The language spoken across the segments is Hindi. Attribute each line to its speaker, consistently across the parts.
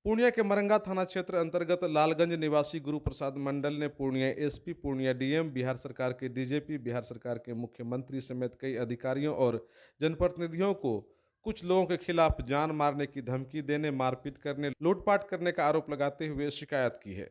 Speaker 1: पूर्णिया के मरंगा थाना क्षेत्र अंतर्गत लालगंज निवासी गुरु प्रसाद मंडल ने पूर्णिया एसपी, पूर्णिया डीएम, बिहार सरकार के डीजीपी, बिहार सरकार के मुख्यमंत्री समेत कई अधिकारियों और जनप्रतिनिधियों को कुछ लोगों के खिलाफ जान मारने की धमकी देने, मारपीट करने, लूटपाट करने का आरोप लगाते हुए शिकायत की है।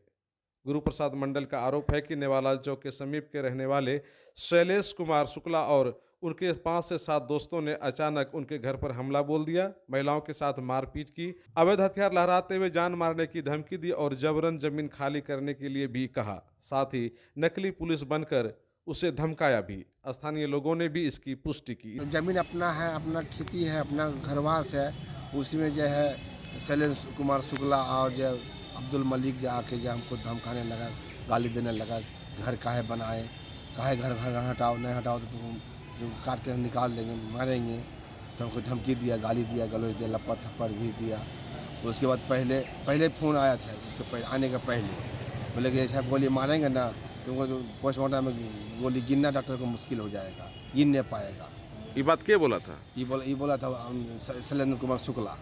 Speaker 1: गुरु प्रसाद मंडल का आरोप है कि नेवालाल चौक के समीप के रहने वाले शैलेश कुमार शुक्ला और उनके 5 से 7 दोस्तों ने अचानक उनके घर पर हमला बोल दिया, महिलाओं के साथ मारपीट की, अवैध हथियार लहराते हुए जान मारने की धमकी दी और जबरन जमीन खाली करने के लिए भी कहा। साथ ही नकली पुलिस बनकर उसे धमकाया भी। स्थानीय लोगों ने भी इसकी पुष्टि की।
Speaker 2: जमीन अपना है, अपना खेती है, अपना घरवास है, उसी में जो है शैलेश कुमार शुक्ला और जो अब्दुल मलिक जो आके जो हमको धमकाने लगा, गाली देने लगा, घर काहे बनाए, काहे घर हटाओ, नहीं हटाओ तो काट के निकाल देंगे, मारेंगे। तो हमको धमकी दिया, गाली दिया, गलौज दिया, लपड़ थप्पड़ भी दिया। उसके बाद पहले फ़ोन आया था, उसके आने का पहले बोले कि ऐसा गोली मारेंगे ना तुमको तो पोस्टमार्टम में गोली गिनना डॉक्टर को मुश्किल हो जाएगा, गिन नहीं पाएगा।
Speaker 1: ये बात क्या बोला था?
Speaker 2: ये बोला था शैलेंद्र कुमार शुक्ला।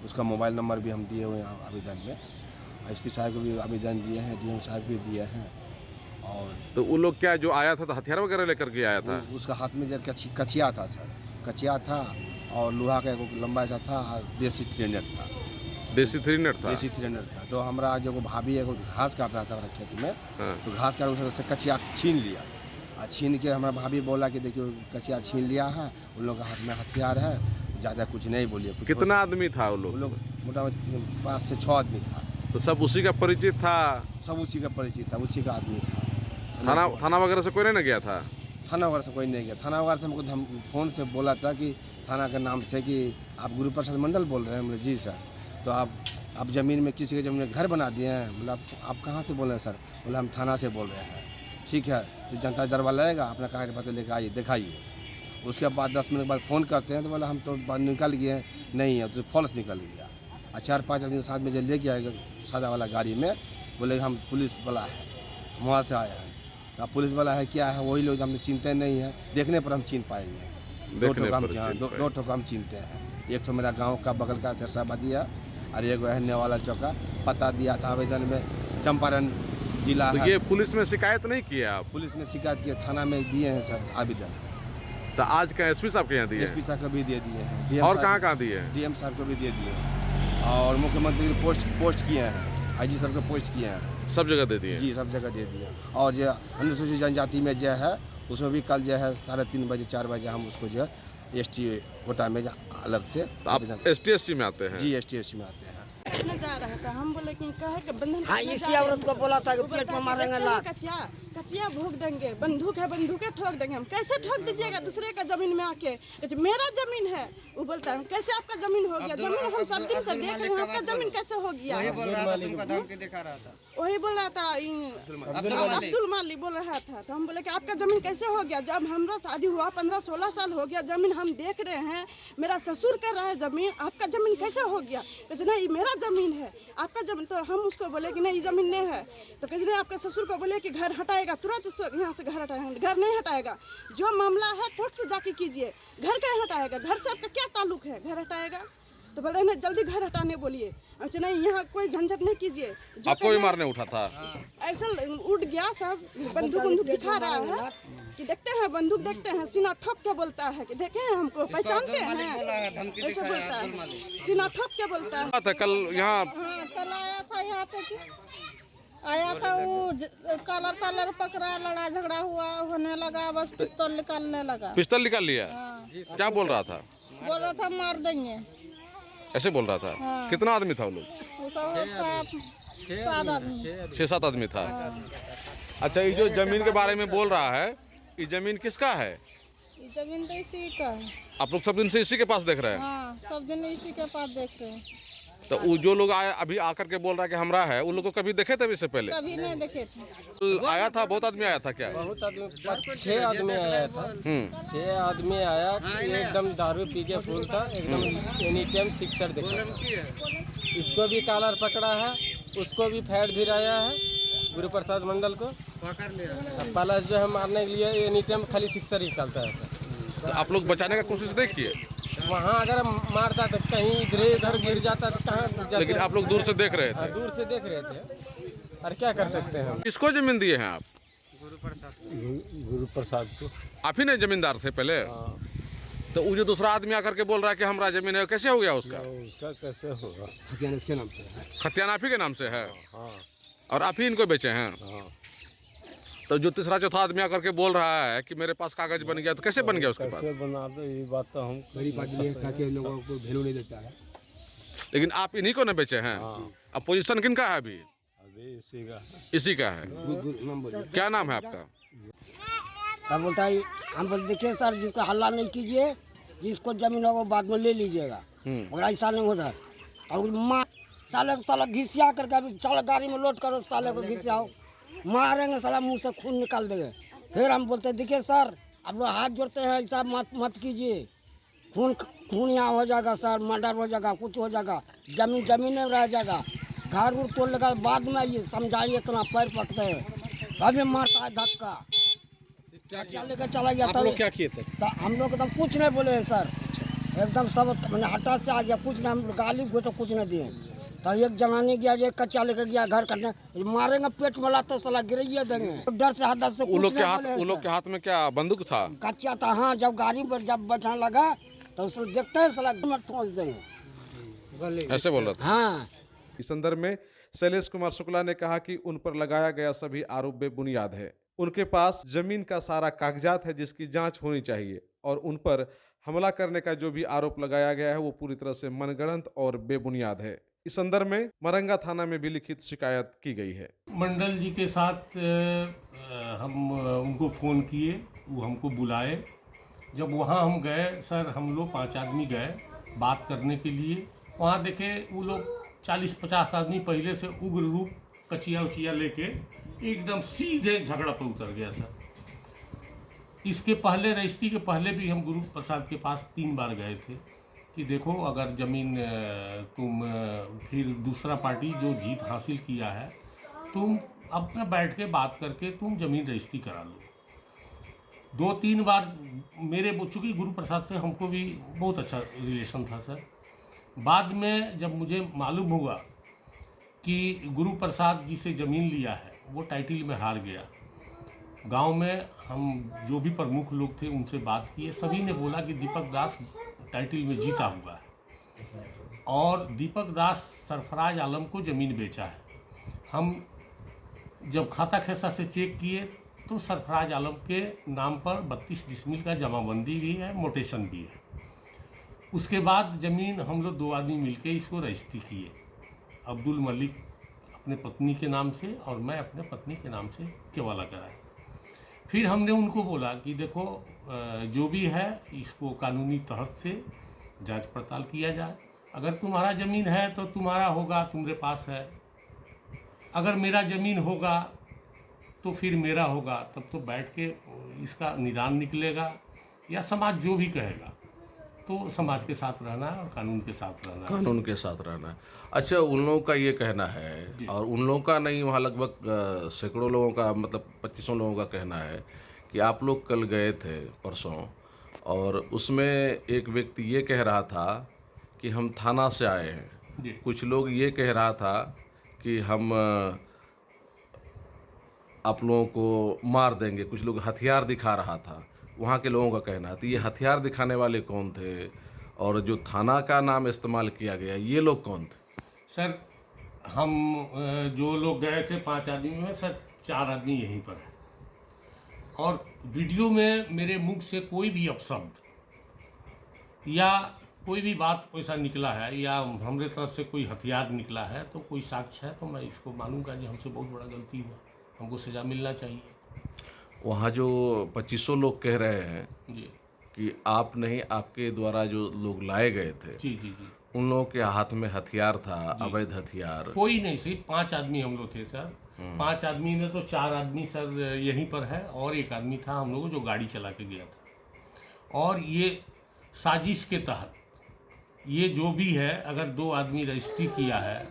Speaker 2: उसका मोबाइल नंबर भी हम दिए हुए हैं आवेदन में। एसपी साहब को भी आवेदन दिए हैं, डीएम साहब भी दिए हैं। और
Speaker 1: तो वो लोग क्या जो आया था तो हथियार वगैरह लेकर के आया था?
Speaker 2: उसका हाथ में जो कचिया था सर, कचिया था और लोहा का एक लंबा सा था, देसी थ्रेनर था।
Speaker 1: देसी थ्रेनर था?
Speaker 2: देसी थ्रेनर था। तो हमारा जो भाभी है घास काट रहा था हमारे खेत में।
Speaker 1: हाँ।
Speaker 2: तो घास काट उससे कचिया छीन लिया और छीन के हमारा भाभी बोला कि देखिए कचिया छीन लिया है, उन लोगों के हाथ में हथियार है, ज़्यादा कुछ नहीं बोलिए।
Speaker 1: कितना आदमी था वो लोग?
Speaker 2: मोटामोटी 5 से 6 आदमी था।
Speaker 1: तो सब उसी का परिचित था?
Speaker 2: सब उसी का परिचित था, उसी का आदमी था।
Speaker 1: थाना वगैरह से कोई नहीं गया था?
Speaker 2: थाना वगैरह से कोई नहीं गया। थाना वगैरह से हमको फ़ोन से बोला था कि थाना के नाम से कि आप गुरु प्रसाद मंडल बोल रहे हैं। बोले जी सर। तो आप ज़मीन में किसी के ज़मीन में घर बना दिए हैं? बोला आप कहाँ से बोल रहे हैं सर? बोला हम थाना से बोल रहे हैं। ठीक है, तो जनता दरबार लगेगा, अपना कागज पत्र लेकर आइए, दिखाइए। उसके बाद 10 मिनट बाद फ़ोन करते हैं तो बोला हम तो निकल गए, नहीं है तो फॉल्स निकल गया। और 4-5 आदमी साथ में जो लेके आएगा सादा वाला गाड़ी में, बोले हम पुलिस वाला है, वहाँ से आया है। अब पुलिस वाला है क्या है, वही लोग हमने चिनते नहीं है, देखने पर हम चिन पाएंगे। दो ठोक हम चिनते हैं। एक तो मेरा गांव का बगल का सिरसाबादी है और एक है नेवालाल चौक का। पता दिया था आवेदन में, चंपारण जिला
Speaker 1: तो
Speaker 2: है।
Speaker 1: ये पुलिस में शिकायत नहीं किया आप?
Speaker 2: पुलिस में शिकायत किया, थाना में दिए हैं सर आवेदन।
Speaker 1: तो आज का एसपी साहब के यहाँ दिए?
Speaker 2: एसपी साहब को भी दे दिए हैं।
Speaker 1: और कहाँ दिए हैं?
Speaker 2: डीएम साहब को भी दे दिए हैं और मुख्यमंत्री पोस्ट किए हैं, आईजी साहब को पोस्ट किए हैं।
Speaker 1: सब जगह दे दिए?
Speaker 2: जी सब जगह दे दिए। और जो अनुसूचित जनजाति में जो है उसमें भी कल जो है 3:30 बजे 4 बजे हम उसको जो है एसटी कोटा में अलग से।
Speaker 1: तो आप ST/SC में आते हैं?
Speaker 2: जी ST/SC में आते हैं।
Speaker 3: न जा रहा था, हम बोले कि कहे के बंधन।
Speaker 4: हाँ, इसी औरत को बोला था कि पेट में मारेंगे लात।
Speaker 3: कचिया भोग देंगे, बंदूक है बंदूकें ठोक देंगे। हम कैसे ठोक दीजिएगा दूसरे का जमीन में आके? मेरा जमीन है। वो बोलता है कैसे आपका जमीन हो गया? जमीन हम सब दिन से देख रहे हैं, आपका जमीन कैसे हो गया?
Speaker 4: वही बोल रहा था, तुमको धमकी दिखा रहा था।
Speaker 3: वही बोल रहा था, अब्दुल मालिक बोल रहा था। तो हम बोले कि आपका जमीन कैसे हो गया? जब हमारा शादी हुआ 15-16 साल हो गया, जमीन हम देख रहे हैं, मेरा ससुर कर रहा है जमीन, आपका जमीन कैसे हो गया? कैसे नहीं ये मेरा जमीन है, आपका जमीन। तो हम उसको बोले कि नहीं ये जमीन नहीं है। तो कैसे नहीं, आपके ससुर को बोले कि घर हटाएगा, तुरंत इसको यहाँ से घर हटाएगा। घर नहीं हटाएगा, जो मामला है कोर्ट से जाके कीजिए। घर क्या हटाएगा? घर से आपका क्या ताल्लुक है? घर हटाएगा तो बोलते हैं जल्दी घर हटाने बोलिए। अच्छा नहीं, यहाँ कोई झंझट नहीं कीजिए।
Speaker 1: आपको भी मारने उठा था?
Speaker 3: ऐसा उठ गया, सब बंदूक दिखा रहा है कि देखते हैं, बंदूक देखते हैं, सीना ठोक के बोलता है कि देखे हैं हमको, पहचानते हैं, ऐसे बोलता है, सीना ठोक के बोलता है।
Speaker 1: कल यहाँ?
Speaker 5: हाँ, कल आया था यहाँ पे कि आया था वो कलर पकड़ा, लड़ाई झगड़ा हुआ, होने लगा, बस पिस्तौल निकालने लगा।
Speaker 1: पिस्तौल निकाल लिया?
Speaker 5: हाँ।
Speaker 1: क्या बोल रहा था?
Speaker 5: बोल रहा था मार देंगे,
Speaker 1: ऐसे बोल रहा था?
Speaker 5: हाँ।
Speaker 1: कितना आदमी था वो लोग?
Speaker 5: वो सब 7 आदमी।
Speaker 1: 6-7 आदमी था।
Speaker 5: हाँ।
Speaker 1: अच्छा, ये जो जमीन के बारे में बोल रहा है, ये जमीन किसका है?
Speaker 5: ये जमीन तो इसी का है।
Speaker 1: आप लोग सब दिन से इसी के पास देख रहे हैं?
Speaker 5: हाँ, सब दिन इसी के पास देखते हैं।
Speaker 1: तो वो जो लोग आए अभी आकर के बोल रहा है कि हमरा है, उन लोग को कभी देखे थे इससे पहले?
Speaker 5: कभी नहीं देखे थे।
Speaker 1: आया था, बहुत आदमी आया था क्या?
Speaker 6: बहुत आदमी, 6 आदमी आया था। 6 आदमी आया, एकदम दारू पी के फुल था, एकदम एनी टाइम सिक्सर देखा। इसको भी कॉलर पकड़ा है, उसको भी फैट भिराया है, गुरु प्रसाद मंडल को पकड़ लिया। प्लस जो है मारने के लिए एनी टाइम खाली सिक्सर ही निकालता है सर।
Speaker 1: तो आप लोग बचाने का कोशिश नहीं किए?
Speaker 6: वहाँ अगर मारता तो कहीं इधर गिर जाता तो कहाँ जाते?
Speaker 1: लेकिन आप लोग दूर से देख रहे
Speaker 6: हाँ,
Speaker 1: थे।
Speaker 6: दूर से देख रहे थे, और क्या कर सकते हैं हम।
Speaker 1: किसको जमीन दिए हैं आप?
Speaker 6: गुरु प्रसाद को।
Speaker 1: आप ही नहीं जमींदार थे पहले? तो वो जो दूसरा आदमी आकर के बोल रहा है कि हमारा जमीन है, कैसे हो गया उसका?
Speaker 6: उसका कैसे होगा?
Speaker 2: खतियान इसके नाम से है।
Speaker 1: खतियान आप ही के नाम से है
Speaker 6: हाँ
Speaker 1: और आप ही इनको बेचे हैं?
Speaker 6: हाँ।
Speaker 1: तो जो तीसरा चौथा आदमी आकर के बोल रहा है कि मेरे पास कागज बन गया, तो कैसे बन गया उसके पास?
Speaker 6: कैसे बना दो ये बात तो हम
Speaker 2: गरीब आदमी है, लोगों को वैल्यू नहीं देता है।
Speaker 1: लेकिन आप इन्हीं को न बेचे हैं।
Speaker 6: हाँ।
Speaker 1: अब पोजीशन किनका है अभी?
Speaker 6: अभी इसी का
Speaker 1: इसी का है।
Speaker 2: नाम बोलिए।
Speaker 1: क्या नाम है आपका?
Speaker 4: तब बोलता है हम बोलते देखिए सर, जिसको हल्ला नहीं कीजिए, जिसको जमीन होगा बाद में ले लीजिएगा, मगर ऐसा नहीं होता। और माँ साले घिसिया करके अभी साला गाड़ी में लोड करो, साले को घिसियाओ, मारेंगे, साला मुंह से खून निकाल देंगे। फिर हम बोलते देखिए सर, आप लोग हाथ जोड़ते हैं, ऐसा मत कीजिए, खून यहाँ हो जाएगा सर, मर्डर हो जाएगा, कुछ हो जाएगा, जमीन में रह जाएगा, घर उड़ तोड़ लेगा, बाद में आइए समझाइए, इतना पैर पकते हैं, अभी मारता है धक्का, लेकर चला गया।
Speaker 1: आप लोग क्या किए थे?
Speaker 4: तो हम लोग एकदम कुछ नहीं बोले सर, एकदम सब मैंने हटा से आ गया, कुछ नहीं, हम गाली को तो कुछ नहीं दिए। तो एक जनानी गया, एक कच्चा लेकर गया घर करने, मारेंगे पेट में लाते साला गिराइए देंगे, डर से हाथ से
Speaker 1: उन लोग के हाथ में क्या बंदूक था?
Speaker 4: कच्चा था। हाँ, जब गाड़ी पर जब बैठने लगा तो उसको देखते हैं साला में ठोस देंगे,
Speaker 1: ऐसे बोल रहा था।
Speaker 4: हाँ।
Speaker 1: इस संदर्भ में शैलेश कुमार शुक्ला ने कहा कि उन पर लगाया गया सभी आरोप बेबुनियाद है। उनके पास जमीन का सारा कागजात है जिसकी जांच होनी चाहिए, और उन पर हमला करने का जो भी आरोप लगाया गया है वो पूरी तरह से मनगढ़ंत और बेबुनियाद है। इस संदर्भ में मरंगा थाना में भी लिखित शिकायत की गई है।
Speaker 7: मंडल जी के साथ हम उनको फ़ोन किए, वो हमको बुलाए। जब वहाँ हम गए सर, हम लोग 5 आदमी गए बात करने के लिए। वहाँ देखे वो लोग 40-50 आदमी पहले से उग्र रूप कचिया उचिया लेके एकदम सीधे झगड़ा पर उतर गया सर। इसके पहले, रजिस्ट्री के पहले भी हम गुरु प्रसाद के पास 3 बार गए थे कि देखो अगर ज़मीन तुम फिर दूसरा पार्टी जो जीत हासिल किया है, तुम अपना बैठ के बात करके तुम ज़मीन रजिस्ट्री करा लो। 2-3 बार मेरे, चूँकि गुरु प्रसाद से हमको भी बहुत अच्छा रिलेशन था सर। बाद में जब मुझे मालूम हुआ कि गुरु प्रसाद जी से ज़मीन लिया है, वो टाइटल में हार गया। गांव में हम जो भी प्रमुख लोग थे उनसे बात किए, सभी ने बोला कि दीपक दास टाइटल में जीता हुआ है और दीपक दास सरफराज आलम को ज़मीन बेचा है। हम जब खाता खेसा से चेक किए तो सरफराज आलम के नाम पर 32 डिसमिल का जमाबंदी भी है, मोटेशन भी है। उसके बाद ज़मीन हम लोग 2 आदमी मिलके इसको रजिस्ट्री किए, अब्दुल मलिक अपने पत्नी के नाम से और मैं अपने पत्नी के नाम से केवाला कराए। फिर हमने उनको बोला कि देखो जो भी है इसको कानूनी तहत से जांच पड़ताल किया जाए, अगर तुम्हारा ज़मीन है तो तुम्हारा होगा, तुम्हारे पास है, अगर मेरा ज़मीन होगा तो फिर मेरा होगा, तब तो बैठ के इसका निदान निकलेगा, या समाज जो भी कहेगा तो समाज के साथ रहना है और कानून के साथ रहना है।
Speaker 1: कानून के साथ रहना है। अच्छा, उन लोगों का ये कहना है, और उन लोगों का नहीं, वहाँ लगभग सैकड़ों लोगों का, मतलब 2500 लोगों का कहना है कि आप लोग कल गए थे परसों, और उसमें एक व्यक्ति ये कह रहा था कि हम थाना से आए हैं, कुछ लोग ये कह रहा था कि हम आप लोगों को मार देंगे, कुछ लोग हथियार दिखा रहा था, वहाँ के लोगों का कहना है। तो ये हथियार दिखाने वाले कौन थे, और जो थाना का नाम इस्तेमाल किया गया, ये लोग कौन थे?
Speaker 7: सर, हम जो लोग गए थे 5 आदमी में सर 4 आदमी यहीं पर है, और वीडियो में मेरे मुख से कोई भी अपशब्द या कोई भी बात ऐसा निकला है या हमारे तरफ से कोई हथियार निकला है तो कोई साक्ष्य है तो मैं इसको मानूंगा कि हमसे बहुत बड़ा गलती हुआ, हमको सज़ा मिलना चाहिए।
Speaker 1: वहाँ जो 2500 लोग कह रहे हैं
Speaker 7: जी
Speaker 1: कि आप नहीं, आपके द्वारा जो लोग लाए गए थे,
Speaker 7: जी जी जी,
Speaker 1: उन लोगों के हाथ में हथियार था, अवैध हथियार?
Speaker 7: कोई नहीं, सिर्फ 5 आदमी हम लोग थे सर। 5 आदमी में तो 4 आदमी सर यहीं पर है और एक आदमी था हम लोग जो गाड़ी चला के गया था। और ये साजिश के तहत ये जो भी है, अगर 2 आदमी रजिस्ट्री किया है,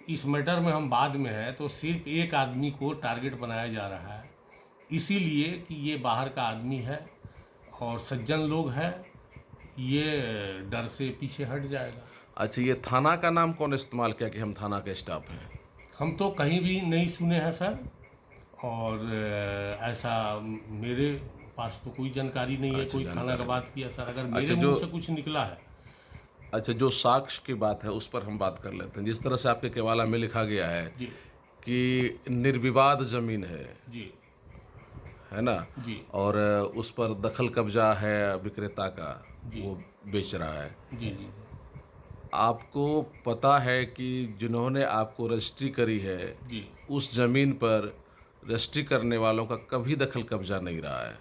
Speaker 7: इस मैटर में हम बाद में है, तो सिर्फ एक आदमी को टारगेट बनाया जा रहा है, इसीलिए कि ये बाहर का आदमी है और सज्जन लोग हैं, ये डर से पीछे हट जाएगा।
Speaker 1: अच्छा, ये थाना का नाम कौन इस्तेमाल किया कि हम थाना के स्टाफ हैं?
Speaker 7: हम तो कहीं भी नहीं सुने हैं सर, और ऐसा मेरे पास तो कोई जानकारी नहीं है, कोई थाना का बात किया सर। अगर मेरे मुंह से कुछ निकला है।
Speaker 1: अच्छा, जो साक्ष्य की बात है उस पर हम बात कर लेते हैं। जिस तरह से आपके केवाला में लिखा गया है
Speaker 7: जी
Speaker 1: कि निर्विवाद जमीन
Speaker 7: जी
Speaker 1: है ना
Speaker 7: जी,
Speaker 1: और उस पर दखल कब्जा है विक्रेता का,
Speaker 7: जी,
Speaker 1: वो बेच रहा है।
Speaker 7: जी जी,
Speaker 1: आपको पता है कि जिन्होंने आपको रजिस्ट्री करी है
Speaker 7: जी
Speaker 1: उस जमीन पर रजिस्ट्री करने वालों का कभी दखल कब्जा नहीं रहा है।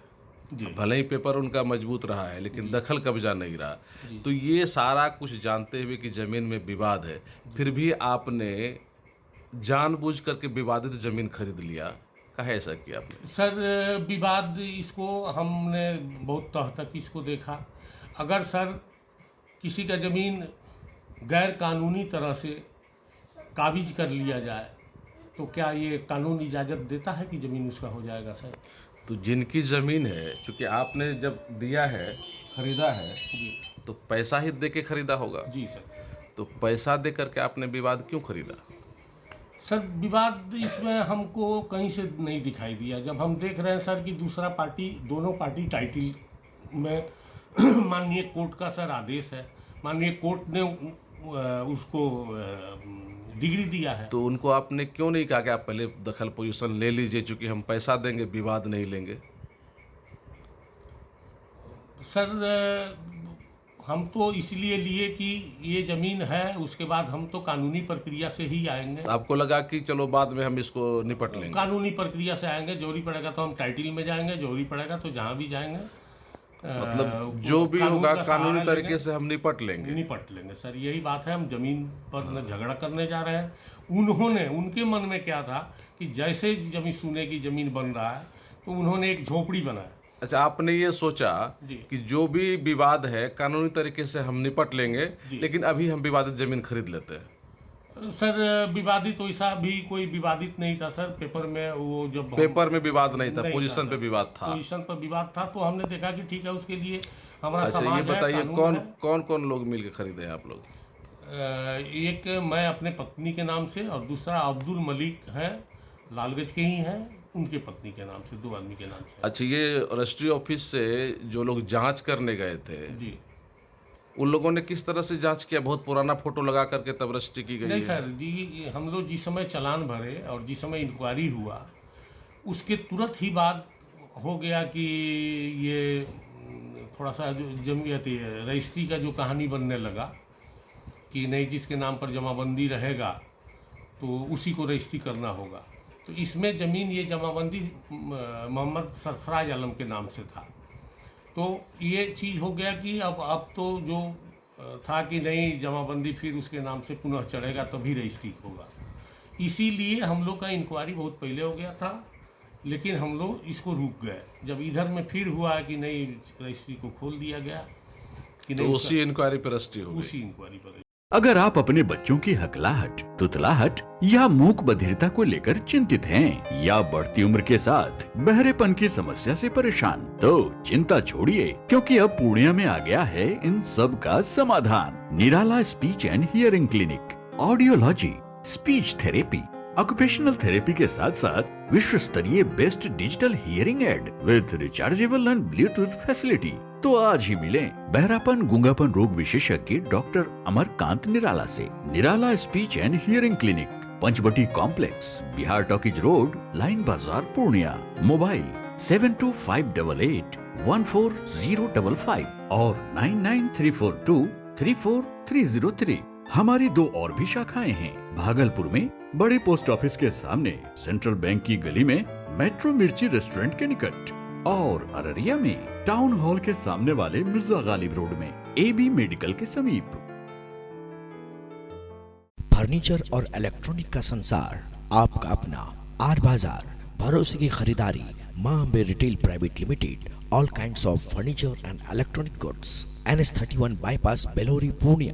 Speaker 7: जी,
Speaker 1: भले ही पेपर उनका मजबूत रहा है लेकिन दखल कब्जा नहीं रहा। तो ये सारा कुछ जानते हुए कि ज़मीन में विवाद है, फिर भी आपने जानबूझ करके विवादित ज़मीन खरीद लिया, काहे ऐसा किया आपने?
Speaker 7: सर विवाद इसको हमने बहुत तह तक इसको देखा। अगर सर किसी का ज़मीन गैर कानूनी तरह से काबिज कर लिया जाए तो क्या ये कानून इजाज़त देता है कि ज़मीन उसका हो जाएगा सर?
Speaker 1: तो जिनकी ज़मीन है, चूँकि आपने जब दिया है, खरीदा है,
Speaker 7: जी
Speaker 1: तो पैसा ही दे के खरीदा होगा।
Speaker 7: जी सर।
Speaker 1: तो पैसा दे करके आपने विवाद क्यों खरीदा?
Speaker 7: सर विवाद इसमें हमको कहीं से नहीं दिखाई दिया। जब हम देख रहे हैं सर कि दूसरा पार्टी, दोनों पार्टी टाइटल में माननीय कोर्ट का सर आदेश है, माननीय कोर्ट ने उसको डिग्री दिया है।
Speaker 1: तो उनको आपने क्यों नहीं कहा कि आप पहले दखल पोजीशन ले लीजिए, चूँकि हम पैसा देंगे, विवाद नहीं लेंगे?
Speaker 7: सर हम तो इसलिए लिए कि ये ज़मीन है, उसके बाद हम तो कानूनी प्रक्रिया से ही आएंगे।
Speaker 1: आपको लगा कि चलो बाद में हम इसको निपट लेंगे?
Speaker 7: कानूनी प्रक्रिया से आएंगे, जरूरी पड़ेगा तो हम टाइटल में जाएंगे, जरूरी पड़ेगा तो जहाँ भी जाएंगे,
Speaker 1: मतलब जो भी
Speaker 7: कानून
Speaker 1: होगा
Speaker 7: का
Speaker 1: कानूनी
Speaker 7: सहारा
Speaker 1: तरीके
Speaker 7: लेंगे,
Speaker 1: से हम निपट लेंगे।
Speaker 7: सर यही बात है। हम जमीन पर न झगड़ा करने जा रहे हैं। उन्होंने, उनके मन में क्या था कि जैसे जमीन सुने की जमीन बन रहा है तो उन्होंने एक झोपड़ी बनाया।
Speaker 1: अच्छा, आपने ये सोचा
Speaker 7: जी।
Speaker 1: कि जो भी विवाद है कानूनी तरीके से हम निपट लेंगे, लेकिन अभी हम विवादित जमीन खरीद लेते हैं।
Speaker 7: सर विवादित वैसा भी कोई विवादित नहीं था सर। पेपर में वो जब
Speaker 1: पेपर में विवाद नहीं था,
Speaker 7: नहीं
Speaker 1: पोजीशन
Speaker 7: था
Speaker 1: पे
Speaker 7: सर।
Speaker 1: विवाद था।
Speaker 7: पोजीशन पर विवाद था तो हमने देखा कि ठीक है, उसके लिए हमारा
Speaker 1: अच्छा, ये
Speaker 7: समाज है,
Speaker 1: बताइए
Speaker 7: कानून
Speaker 1: कौन
Speaker 7: है।
Speaker 1: कौन कौन लोग मिल के खरीदे हैं आप लोग?
Speaker 7: एक मैं अपने पत्नी के नाम से और दूसरा अब्दुल मलिक है, लालगंज के ही हैं, उनके पत्नी के नाम से, 2 आदमी के नाम से।
Speaker 1: अच्छा, ये रजिस्ट्री ऑफिस से जो लोग जांच करने गए थे
Speaker 7: जी,
Speaker 1: उन लोगों ने किस तरह से जांच किया? बहुत पुराना फोटो लगा करके तब रजिस्ट्री की गई
Speaker 7: नहीं
Speaker 1: है?
Speaker 7: सर जी, हम लोग जिस समय चालान भरे और जिस समय इंक्वायरी हुआ उसके तुरंत ही बाद हो गया कि ये थोड़ा सा जो जमीयत रजिस्ट्री का जो कहानी बनने लगा कि नहीं, जिसके नाम पर जमाबंदी रहेगा तो उसी को रजिस्ट्री करना होगा। तो इसमें ज़मीन ये जमाबंदी मोहम्मद सरफराज आलम के नाम से था। तो ये चीज़ हो गया कि अब तो जो था कि नहीं, जमाबंदी फिर उसके नाम से पुनः चढ़ेगा तभी रजिस्ट्री होगा। इसीलिए हम लोग का इंक्वायरी बहुत पहले हो गया था, लेकिन हम लोग इसको रुक गए। जब इधर में फिर हुआ कि नहीं, रजिस्ट्री को खोल दिया गया कि
Speaker 1: तो
Speaker 7: नहीं,
Speaker 1: उसी इंक्वायरी पर रजिस्ट्री हो गई।
Speaker 7: उसी इंक्वायरी पर।
Speaker 8: अगर आप अपने बच्चों की हकलाहट, तुतलाहट या मूक बधिरता को लेकर चिंतित हैं या बढ़ती उम्र के साथ बहरेपन की समस्या से परेशान, तो चिंता छोड़िए, क्योंकि अब पूर्णिया में आ गया है इन सब का समाधान। Nirala speech and hearing clinic, audiology, speech therapy, occupational therapy के साथ साथ विश्व स्तरीय best digital hearing aid with rechargeable and bluetooth facility. तो आज ही मिलें बहरापन गूंगापन रोग विशेषज्ञ डॉक्टर अमरकांत निराला से। Nirala speech and hearing clinic, Panchavati complex, Bihar talkies road, Line Bazar, Purnia. Mobile 7258814055 और 9934234303। हमारी 2 और भी शाखाएं हैं, भागलपुर में बड़े पोस्ट ऑफिस के सामने, सेंट्रल बैंक की गली में, मेट्रो मिर्ची रेस्टोरेंट के निकट, और अररिया में टाउन हॉल के सामने वाले मिर्जा गालिब रोड में, AB मेडिकल के समीप।
Speaker 9: फर्नीचर और इलेक्ट्रॉनिक का संसार, आपका अपना आर बाजार, भरोसे की खरीदारी, Maa Ambe retail private limited, all kinds of furniture and electronic goods, NS31 bypass, Belori, Purnia.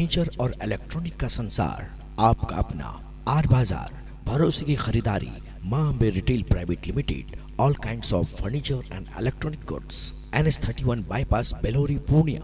Speaker 9: Furniture और इलेक्ट्रॉनिक का संसार, आपका अपना आर बाजार, भरोसे की खरीदारी, Maa Ambe retail private limited, all kinds of furniture and electronic goods, NH31 bypass, Belori, Purnia.